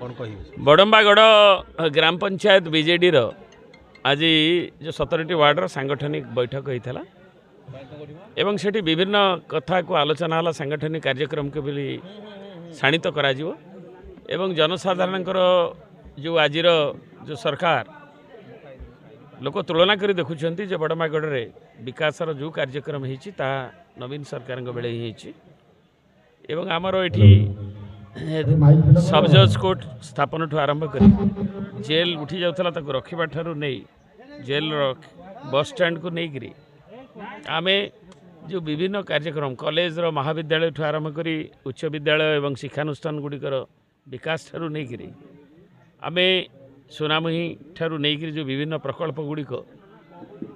कौन कहिबे बड़म्बागढ़ ग्राम पंचायत बीजेडी रो आज जो 17टी वार्डर सांगठनिक बैठक होता एवं सेठी विभिन्न कथा को आलोचना है सांगठनिक कार्यक्रम के भी शाणित करा एवं जनसाधारण जो आज जो सरकार लोक तुलना कर देखुं जो बड़म्बागढ़ रे विकासर जो कार्यक्रम होती नवीन सरकार बेले ही एवं आमर ये सब जज कोर्ट स्थापन ठू आरंभ कर जेल उठी जाऊला रखा ठारू नहीं जेल बस स्टैंड को नहीं आम जो विभिन्न कार्यक्रम कॉलेज रो महाविद्यालय ठू आरंभ कर उच्च विद्यालय एवं शिक्षानुष्ठान गुड़िकर विकास ठारू नहीं आम सुनामुही ठारू नहीं जो विभिन्न प्रकल्प गुड़िक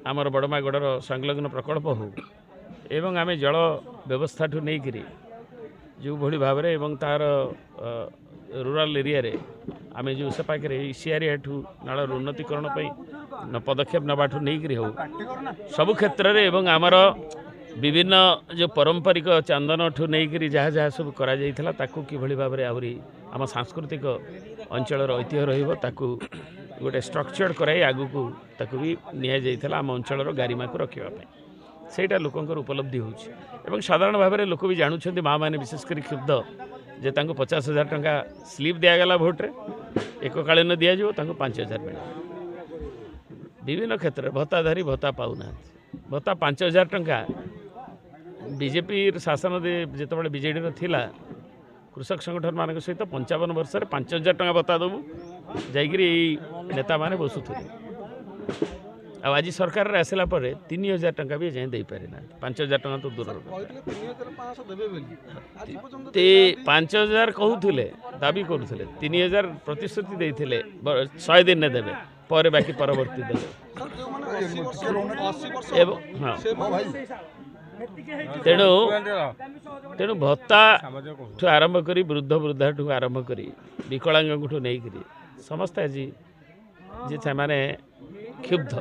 आमर बड़मागढ़ संलग्न प्रकल्प हो एवं आम जल व्यवस्था ठू नहीं जो भली भाव में तार रूराल एरिया रे आम जो से पाखे ईसीआर ठू नालर उन्नतीकरण पदक्षेप नबाठू नहीं हो सबु क्षेत्र में एवं आमर विभिन्न जो पारंपरिक चंदन ठू नहीं जहाँ जहाँ सब करा किभली भाव में आहरी आम सांस्कृतिक अंचल ऐतिह्य रही गोटे स्ट्रक्चर कराई आगू ताकू भी नि आम अंचल गारिमा को रखापी सेटा लोकंर उपलब्धि होउछि साधारण भाव में लोक भी जानूँ माँ मैंने विशेषकर क्षुब्ध जे 50,000 टंका स्लीप दिगला भोट्रे एककालीन दिज्व 5,000 मिले विभिन्न क्षेत्र भत्ताधारी भत्ता पाऊना भत्ता 5,000 टंका बीजेपी शासन जिते बीजेडी थिला कृषक संगठन मान सहित 55 वर्ष 5,000 टंका भत्ता देवु जाइए नेता माने बसुथे आज सरकार आसला 3,000 टंका भी जाए दे पारे ना 5,000 टंका तो दूर 5,000 कहते दाबी करुले 3,000 प्रतिश्रुति देते 100 दिन ने देवे पर बाकी परवर्ती देवे हाँ तेणु तेणु भत्ता ठू आरंभ कर वृद्ध वृद्धा ठू आरंभ कर विकलांग ठू नहीं समस्त आज जी से क्षुब्ध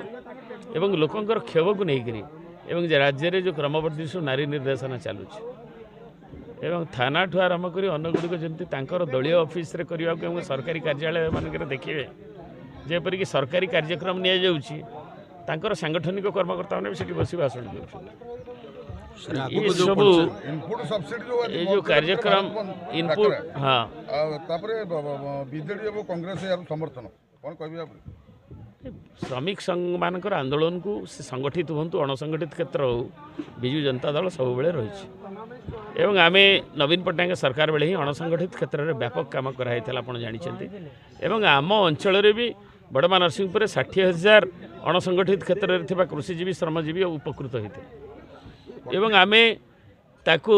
एवं लोकंर क्षोभ को लेकर एवं राज्य में जो क्रमवर्धिष्णु नारी निर्देशन चलुची एवं थाना ठू आरंभ कर अन्य गुड़िक जमी दलीय ऑफिस रे करने को सरकारी कार्यालय मानक देखिए जेपरिक सरकारी कार्यक्रम नि सांगठनिक कर्मकर्ता मैंने भी बस भाषण सब ये जो कार्यक्रम इनपुट हाँ बीजेडी कांग्रेस समर्थन कौन कह श्रमिक संघ मानकर आंदोलन को संगठित हूँ अणसंगठित क्षेत्र हो विजु जनता दल सब बेले रही एवं आम नवीन पट्टनायक सरकार बेले ही अणसंगठित क्षेत्र में व्यापक काम कराई आप जानते एवं आम अंचल भी बड़मा नरसिंहपुर 60,000 अणसंगठित क्षेत्र में कृषिजीवी श्रमजीवी उपकृत होते एवं आम ताकू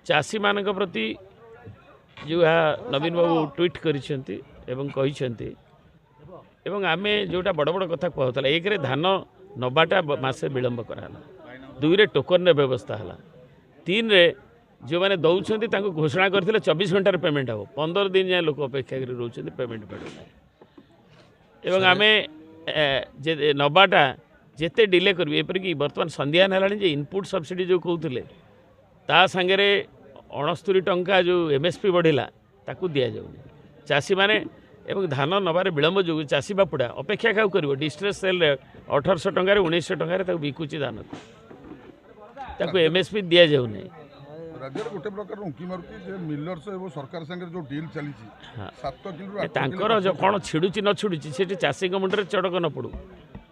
चाषी मान प्रति जो नवीन बाबू ट्वीट करिसेंती एवं कहिसेंती एवं आम जोटा बड़ बड़ कथा कहला एक धान नबाटा मासे विलंब कराला 2 रे टोकन व्यवस्था है 3 रे जो मैंने दौरान घोषणा करते 24 घंटार पेमेंट हम 15 दिन जाए लोक अपेक्षा कर रोचे पेमेंट मिलूना एवं आम नबाटा जिते डिले करें एपरिक बर्तमान संध्यान है इनपुट सब्सिडी जो कहते ता सांगे 69 टंका जो एमएसपी बढ़ला ताकू दि जाऊनी चाषी मैंने एवं धान नबार विलंब जो चाषी बापुड़ा अपेक्षा क्या कर डिस्ट्रेस सेल 1800 टंकार 1900 टंकार बिकुची धान ताकू एमएसपी दि जाऊनी राज्य गोटे प्रकार उंकी मारुति जे मिलर्स एवं सरकार संगे जो डील चली 7 किलो तांकर जो कौन छिड़ुची न छिड़ुची से चाषी मुंडे चढ़क न पड़ू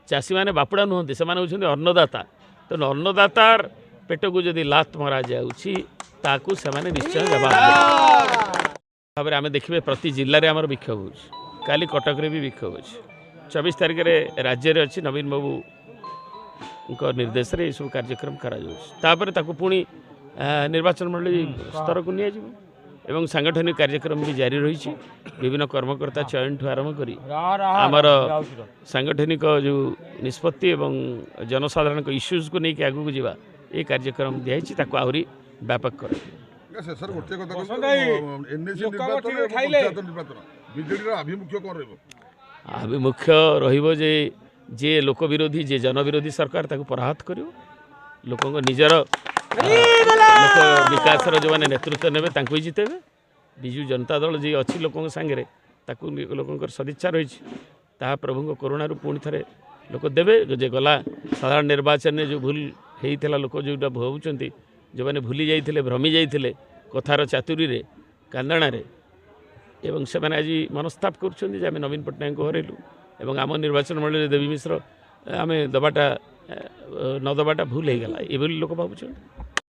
चाषी मैंने बापुड़ा नुहति से अन्नदाता तो अन्नदातार पेट को जदि लात मरा जाऊँगी निश्चय भाव में आम देखिए प्रति जिले में आमर विक्षोभ हो काली कटक भी विक्षोभ हो 24 तारिख में राज्य में अच्छी नवीन बाबू निर्देश में सब कार्यक्रम करा पुणी निर्वाचन मंडली स्तर को नि एवं सांगठनिक कार्यक्रम भी जारी रही विभिन्न कर्मकर्ता चयन ठू आरंभ कर आमर सांगठनिक जो निष्पत्ति एवं जनसाधारण इश्यूज को लेकिन आगू जावा ये कार्यक्रम दिखाई आहरी व्यापक कर आभिमुख्य रे जे लोक विरोधी जे जन विरोधी सरकार ताको पराहत कर लोक निजर लोक विकास जो मैंने नेतृत्व ने जितेबे विजु जनता दल जी अच्छी लोक सांगे ताकू लोकंकर सदिच्छा रही ताहा प्रभु करुणारू पुणी थे लोक देवे जे गला साधारण निर्वाचन में जो भूल होता लोक जोटा भावुंट जो मैंने भूली जाते भ्रमी जाते कथार चातुरी कांदणारे एवं से आज मनस्ताप कर नवीन पट्टनायक को हरैलु एवं आम निर्वाचन मंडल देवी मिश्र आम दबाटा न दबाटा भूल हो गला ये लोक भावुं।